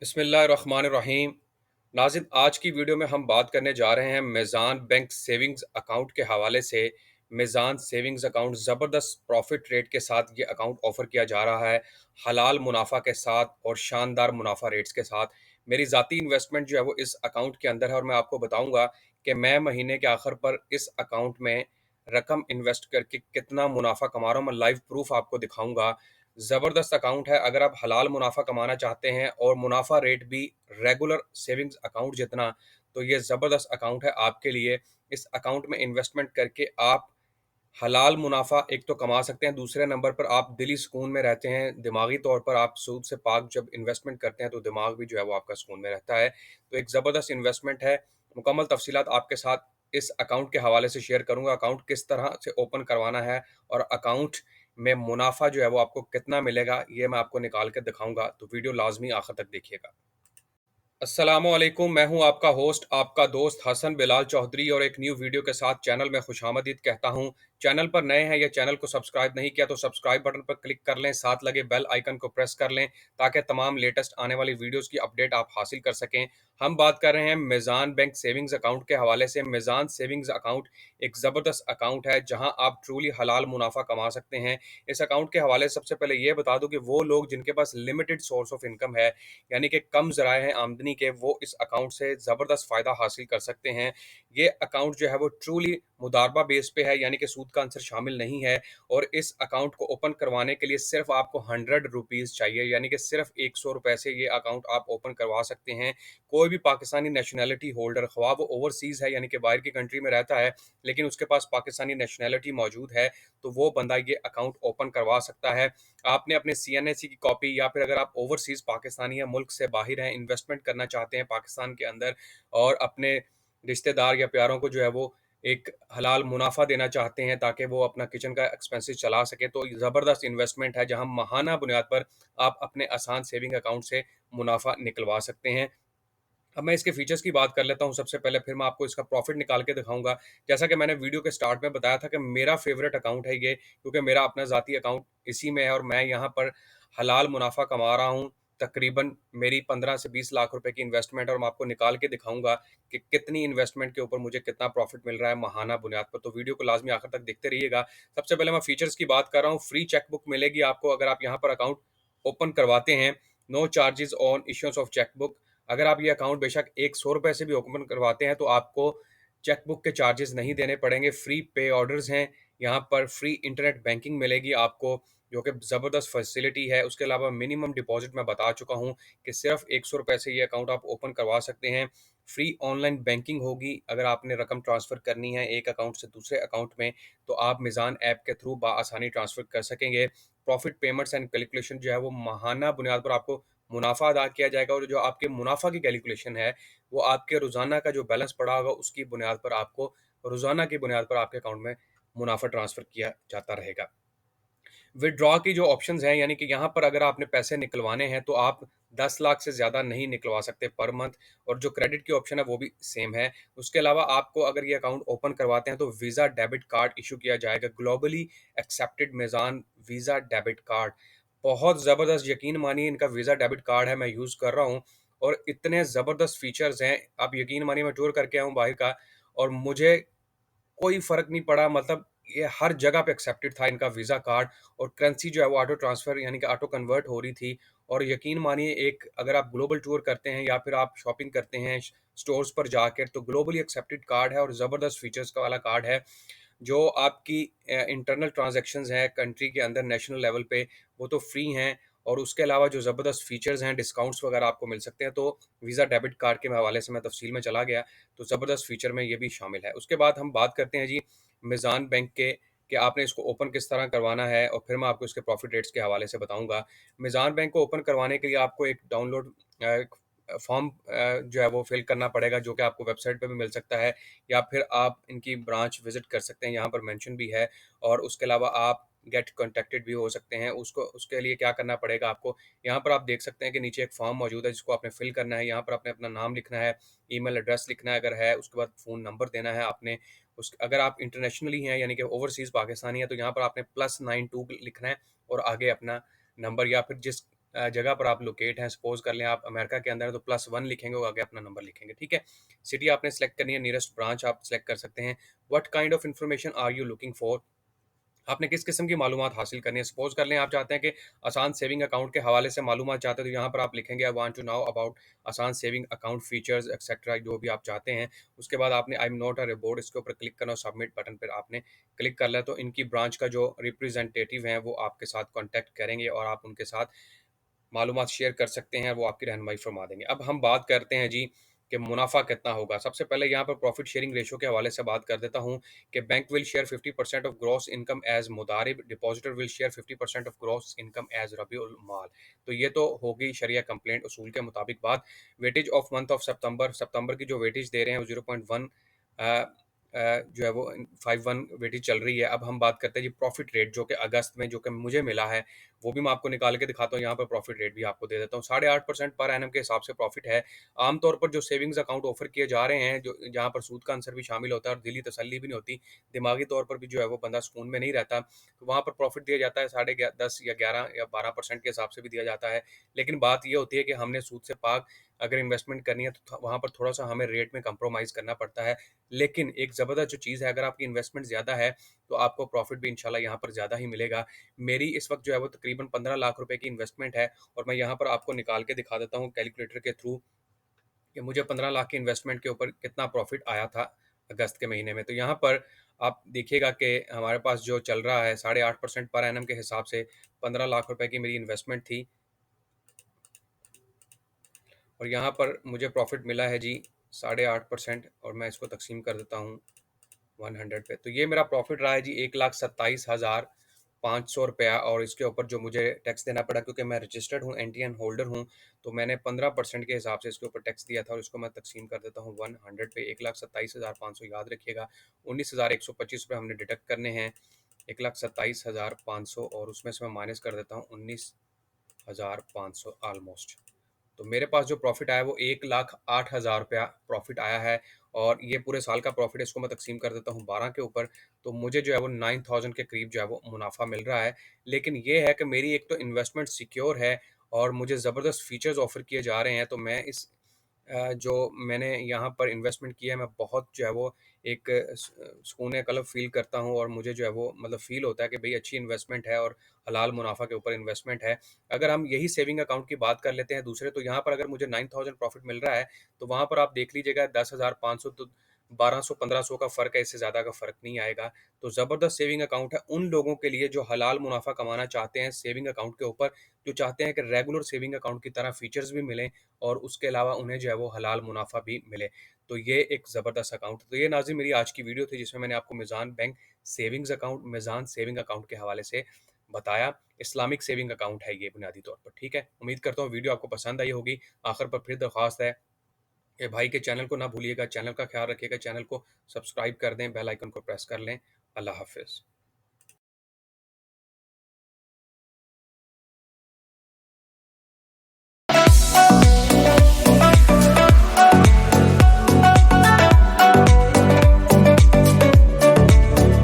बिस्मिल्लाहिर्रहमानिर्रहीम। नाज़रीन, आज की वीडियो में हम बात करने जा रहे हैं मीज़ान बैंक सेविंग्स अकाउंट के हवाले से। मीज़ान सेविंग्स अकाउंट ज़बरदस्त प्रॉफिट रेट के साथ ये अकाउंट ऑफ़र किया जा रहा है, हलाल मुनाफा के साथ और शानदार मुनाफा रेट्स के साथ। मेरी ज़ाती इन्वेस्टमेंट जो है वो इस अकाउंट के अंदर है और मैं आपको बताऊंगा कि मैं महीने के आखिर पर इस अकाउंट में रकम इन्वेस्ट करके कितना मुनाफा कमा रहा हूँ। मैं लाइव प्रूफ आपको दिखाऊंगा। ज़बरदस्त अकाउंट है। अगर आप हलाल मुनाफा कमाना चाहते हैं और मुनाफा रेट भी रेगुलर सेविंग्स अकाउंट जितना, तो ये ज़बरदस्त अकाउंट है आपके लिए। इस अकाउंट में इन्वेस्टमेंट करके आप हलाल मुनाफा एक तो कमा सकते हैं, दूसरे नंबर पर आप दिली सुकून में रहते हैं। दिमागी तौर पर आप सूद से पाक जब इन्वेस्टमेंट करते हैं तो दिमाग भी जो है वो आपका सुकून में रहता है। तो एक ज़बरदस्त इन्वेस्टमेंट है। मुकम्मल तफसीलात आपके साथ इस अकाउंट के हवाले से शेयर करूंगा। अकाउंट किस तरह से ओपन करवाना है और अकाउंट में मुनाफा जो है वो आपको कितना मिलेगा, ये मैं आपको निकाल के दिखाऊंगा। तो वीडियो लाजमी आखिर तक देखिएगा। अस्सलामुअलैकुम, मैं हूं आपका होस्ट, आपका दोस्त हसन बिलाल चौधरी, और एक न्यू वीडियो के साथ चैनल में खुशामदीद कहता हूं। चैनल पर नए हैं या चैनल को सब्सक्राइब नहीं किया तो सब्सक्राइब बटन पर क्लिक कर लें, साथ लगे बेल आइकन को प्रेस कर लें ताकि तमाम लेटेस्ट आने वाली वीडियोस की अपडेट आप हासिल कर सकें। हम बात कर रहे हैं मीज़ान बैंक सेविंग्स अकाउंट के हवाले से। मीज़ान सेविंग्स अकाउंट एक ज़बरदस्त अकाउंट है जहां आप ट्रूली हलाल मुनाफा कमा सकते हैं। इस अकाउंट के हवाले से सबसे पहले ये बता दूं कि वो लोग जिनके पास लिमिटेड सोर्स ऑफ इनकम है, यानी कि कम ज़राए हैं आमदनी के, वो इस अकाउंट से ज़बरदस्त फ़ायदा हासिल कर सकते हैं। ये अकाउंट जो है वो ट्रूली मुदारबा बेस पे है, यानी कि सूद का अंसर शामिल नहीं है। और इस अकाउंट को ओपन करवाने के लिए सिर्फ आपको 100 रुपीज़ चाहिए, यानी कि सिर्फ 100 रुपये से ये अकाउंट आप ओपन करवा सकते हैं। कोई भी पाकिस्तानी नेशनैलिटी होल्डर, ख्वाह वो ओवरसीज़ है यानी कि बाहर की कंट्री में रहता है लेकिन उसके पास पाकिस्तानी नेशनैलिटी मौजूद है, तो वो बंदा ये अकाउंट ओपन करवा सकता है। आपने अपने CNAC की कॉपी, या फिर अगर आप ओवरसीज़ पाकिस्तानी या मुल्क से बाहर हैं, इन्वेस्टमेंट करना चाहते हैं पाकिस्तान के अंदर और अपने रिश्तेदार या प्यारों को जो है वो एक हलाल मुनाफा देना चाहते हैं ताकि वो अपना किचन का एक्सपेंसेस चला सके, तो ज़बरदस्त इन्वेस्टमेंट है जहां माहाना बुनियाद पर आप अपने आसान सेविंग अकाउंट से मुनाफा निकलवा सकते हैं। अब मैं इसके फीचर्स की बात कर लेता हूँ सबसे पहले, फिर मैं आपको इसका प्रॉफिट निकाल के दिखाऊंगा। जैसा कि मैंने वीडियो के स्टार्ट में बताया था कि मेरा फेवरेट अकाउंट है ये, क्योंकि मेरा अपना ज़ाती अकाउंट इसी में है और मैं यहाँ पर हलाल मुनाफा कमा रहा हूँ। तकरीबन मेरी 15 से 20 लाख रुपए की इन्वेस्टमेंट है और मैं आपको निकाल के दिखाऊंगा कि कितनी इन्वेस्टमेंट के ऊपर मुझे कितना प्रॉफिट मिल रहा है माहाना बुनियाद पर। तो वीडियो को लाजमी आखिर तक देखते रहिएगा। सबसे पहले मैं फीचर्स की बात कर रहा हूँ। फ्री चेकबुक मिलेगी आपको अगर आप यहाँ पर अकाउंट ओपन करवाते हैं। नो चार्जेस ऑन इश्यूंस ऑफ चेकबुक। अगर आप ये अकाउंट बेशक 100 रुपये से भी ओपन करवाते हैं तो आपको चेकबुक के चार्जेस नहीं देने पड़ेंगे। फ्री पे ऑर्डर्स हैं यहाँ पर, फ्री इंटरनेट बैंकिंग मिलेगी आपको, जो कि ज़बरदस्त फैसिलिटी है। उसके अलावा मिनिमम डिपॉजिट मैं बता चुका हूँ कि सिर्फ 100 रुपये से ये अकाउंट आप ओपन करवा सकते हैं। फ्री ऑनलाइन बैंकिंग होगी। अगर आपने रकम ट्रांसफ़र करनी है एक अकाउंट से दूसरे अकाउंट में, तो आप मीज़ान ऐप के थ्रू आसानी ट्रांसफ़र कर सकेंगे। प्रॉफिट पेमेंट्स एंड कैलकुलेशन जो है वो माहाना बुनियाद पर आपको मुनाफा अदा किया जाएगा, और जो आपके मुनाफा की कैलकुलेशन है वो आपके रोज़ाना का जो बैलेंस पड़ा होगा उसकी बुनियाद पर आपको रोज़ाना की बुनियाद पर आपके अकाउंट में मुनाफा ट्रांसफ़र किया जाता रहेगा। विथड्रॉ की जो ऑप्शंस हैं, यानी कि यहाँ पर अगर आपने पैसे निकलवाने हैं तो आप 10 लाख से ज़्यादा नहीं निकलवा सकते पर मंथ, और जो क्रेडिट की ऑप्शन है वो भी सेम है। उसके अलावा आपको अगर ये अकाउंट ओपन करवाते हैं तो वीज़ा डेबिट कार्ड इशू किया जाएगा, globally accepted Meezan Visa debit card. बहुत ज़बरदस्त, यकीन मानिए इनका वीज़ा डेबिट कार्ड है, मैं यूज़ कर रहा हूँ और इतने ज़बरदस्त फीचर्स हैं। आप यकीन मानिए मैं टूर करके आया हूँ बाहर का और मुझे कोई फ़र्क नहीं पड़ा, मतलब ये हर जगह पे एक्सेप्टेड था इनका वीज़ा कार्ड। और करेंसी जो है वो ऑटो ट्रांसफ़र यानी कि ऑटो कन्वर्ट हो रही थी। और यकीन मानिए एक अगर आप ग्लोबल टूर करते हैं या फिर आप शॉपिंग करते हैं स्टोर्स पर जाकर, तो ग्लोबली एक्सेप्टेड कार्ड है और ज़बरदस्त फीचर्स का वाला कार्ड है। जो आपकी इंटरनल ट्रांजैक्शंस हैं कंट्री के अंदर नेशनल लेवल पे, वो तो फ्री हैं, और उसके अलावा जो ज़बरदस्त फ़ीचर्स हैं, डिस्काउंट्स वगैरह आपको मिल सकते हैं। तो वीज़ा डेबिट कार्ड के हवाले से मैं तफ़सील में चला गया, तो ज़बरदस्त फ़ीचर में ये भी शामिल है। उसके बाद हम बात करते हैं जी मीज़ान बैंक के, कि आपने इसको ओपन किस तरह करवाना है, और फिर मैं आपको इसके प्रॉफ़िट रेट्स के हवाले से बताऊँगा। मीज़ान बैंक को ओपन करवाने के लिए आपको एक डाउनलोड फॉर्म जो है वो फिल करना पड़ेगा, जो कि आपको वेबसाइट पे भी मिल सकता है, या फिर आप इनकी ब्रांच विज़िट कर सकते हैं, यहाँ पर मेंशन भी है। और उसके अलावा आप गेट कॉन्टैक्टेड भी हो सकते हैं। उसको उसके लिए क्या करना पड़ेगा आपको, यहाँ पर आप देख सकते हैं कि नीचे एक फॉर्म मौजूद है जिसको आपने फिल करना है। यहाँ पर आपने अपना नाम लिखना है, ईमेल एड्रेस लिखना है अगर है, उसके बाद फ़ोन नंबर देना है आपने। उस अगर आप इंटरनेशनली हैं यानी कि ओवरसीज़ पाकिस्तानी हैं, तो यहाँ पर आपने +92 लिखना है और आगे अपना नंबर, या फिर जिस जगह पर आप लोकेट हैं, सपोज़ कर लें आप अमेरिका के अंदर हैं, तो +1 लिखेंगे और आगे अपना नंबर लिखेंगे, ठीक है? सिटी आपने सेलेक्ट करनी है, नियरेस्ट ब्रांच आप सेलेक्ट कर सकते हैं। What kind of information are you looking for? आपने किस किस्म की मालूमात हासिल करनी है। सपोज़ कर लें आप चाहते हैं कि आसान सेविंग अकाउंट के हवाले से मालूमात चाहते हैं, तो यहाँ पर आप लिखेंगे I want to know about Asaan saving account features etcetera, जो भी आप चाहते हैं। उसके बाद आपने I am not a robot, इसके ऊपर क्लिक करना और सबमिट बटन पर आपने क्लिक कर लिया, तो इनकी ब्रांच का जो रिप्रेजेंटेटिव हैं वो आपके साथ कॉन्टैक्ट करेंगे और आप उनके साथ मालूमात शेयर कर सकते हैं, वो आपकी रहनुमाई फरमा देंगे। अब हम बात करते हैं जी कि मुनाफ़ा कितना होगा। सबसे पहले यहाँ पर प्रॉफ़िट शेयरिंग रेशियो के हवाले से बात कर देता हूँ कि bank will share 50% of gross income as मुदारिब, depositor will share 50% of gross income as रबीउल माल। तो ये तो होगी शरिया कंप्लेंट उसूल के मुताबिक बात। वेटेज ऑफ मंथ ऑफ सितंबर, सितंबर की जो वेटेज दे रहे हैं वो 0.1 जो है वो 51 वेटेज चल रही है। अब हम बात करते हैं जी प्रॉफ़िट रेट, जो कि अगस्त में जो कि मुझे मिला है, वो भी मैं आपको निकाल के दिखाता हूँ। यहाँ पर प्रॉफिट रेट भी आपको दे देता हूँ। 8.5% पर एनम के हिसाब से प्रॉफिट है। आमतौर पर जो सेविंग्स अकाउंट ऑफर किए जा रहे हैं, जो जहाँ पर सूद का अंसर भी शामिल होता है और दिली तसल्ली भी नहीं होती, दिमागी तौर पर भी जो है वो बंदा सुकून में नहीं रहता, तो वहाँ पर प्रॉफिट दिया जाता है 10.5 या 11 या 12% के हिसाब से भी दिया जाता है। लेकिन बात ये होती है कि हमने सूद से पाक अगर इन्वेस्टमेंट करनी है, तो वहाँ पर थोड़ा-सा हमें रेट में कंप्रोमाइज़ करना पड़ता है। लेकिन एक ज़बरदस्त जो चीज़ है, अगर आपकी इन्वेस्टमेंट ज़्यादा है, तो आपको प्रॉफिट भी इंशाल्लाह यहाँ पर ज़्यादा ही मिलेगा। मेरी इस वक़्त जो है वो तकरीबन 15 लाख रुपए की इन्वेस्टमेंट है और मैं यहाँ पर आपको निकाल के दिखा देता हूँ कैलकुलेटर के थ्रू कि मुझे 15 लाख की इन्वेस्टमेंट के ऊपर कितना प्रॉफ़िट आया था अगस्त के महीने में। तो यहाँ पर आप देखिएगा कि हमारे पास जो चल रहा है 8.5% पर एनम के हिसाब से 15 लाख रुपए की मेरी इन्वेस्टमेंट थी और यहाँ पर मुझे प्रॉफ़िट मिला है जी 8.5%, और मैं इसको तक़सीम कर देता हूँ 100 पे। तो ये मेरा प्रॉफिट रहा है जी 1,27,500 रुपया, और इसके ऊपर जो मुझे टैक्स देना पड़ा, क्योंकि मैं रजिस्टर्ड हूँ, एनटीएन होल्डर हूँ, तो मैंने 15% के हिसाब से इसके ऊपर टैक्स दिया था और इसको मैं तकसीम कर देता हूँ 100 पे। 1,27,500 याद रखिएगा, 19,125 रुपये हमने डिडक्ट करने हैं। 1,27,500 और उसमें से मैं माइनस कर देता हूँ 19,500 ऑलमोस्ट। तो मेरे पास जो प्रॉफिट आया वो 1,08,000 रुपया प्रॉफिट आया है, और ये पूरे साल का प्रॉफिट है, इसको मैं तकसीम कर देता हूँ 12 के ऊपर, तो मुझे जो है वो 9,000 के करीब जो है वो मुनाफा मिल रहा है। लेकिन ये है कि मेरी एक तो इन्वेस्टमेंट सिक्योर है और मुझे ज़बरदस्त फीचर्स ऑफर किए जा रहे हैं, तो मैं इस जो मैंने यहाँ पर इन्वेस्टमेंट किया है, मैं बहुत जो है वो एक सुकून कल्ब फ़ील करता हूँ और मुझे जो है वो मतलब फ़ील होता है कि भई अच्छी इन्वेस्टमेंट है और हलाल मुनाफ़ा के ऊपर इन्वेस्टमेंट है। अगर हम यही सेविंग अकाउंट की बात कर लेते हैं दूसरे, तो यहाँ पर अगर मुझे 9,000 प्रॉफ़िट मिल रहा है, तो वहाँ पर आप देख लीजिएगा 10,500 तो 1200-1500 का फ़र्क है, इससे ज़्यादा का फ़र्क नहीं आएगा। तो ज़बरदस्त सेविंग अकाउंट है उन लोगों के लिए जो हलाल मुनाफ़ा कमाना चाहते हैं सेविंग अकाउंट के ऊपर, जो चाहते हैं कि रेगुलर सेविंग अकाउंट की तरह फ़ीचर्स भी मिलें और उसके अलावा उन्हें जो है वो हलाल मुनाफ़ा भी मिले। तो ये एक ज़बरदस्त अकाउंट है। तो ये नाज़रीन मेरी आज की वीडियो थी, जिसमें मैंने आपको Meezan bank savings account, Meezan saving account के हवाले से बताया। इस्लामिक सेविंग अकाउंट है ये बुनियादी तौर पर, ठीक है? उम्मीद करता हूँ वीडियो आपको पसंद आई होगी। आखिर पर फिर दरख्वास्त है कि भाई के चैनल को ना भूलिएगा, चैनल का ख़्याल रखिएगा, चैनल को सब्सक्राइब कर दें, बेल आइकन को प्रेस कर लें। अल्लाह हाफ़िज़।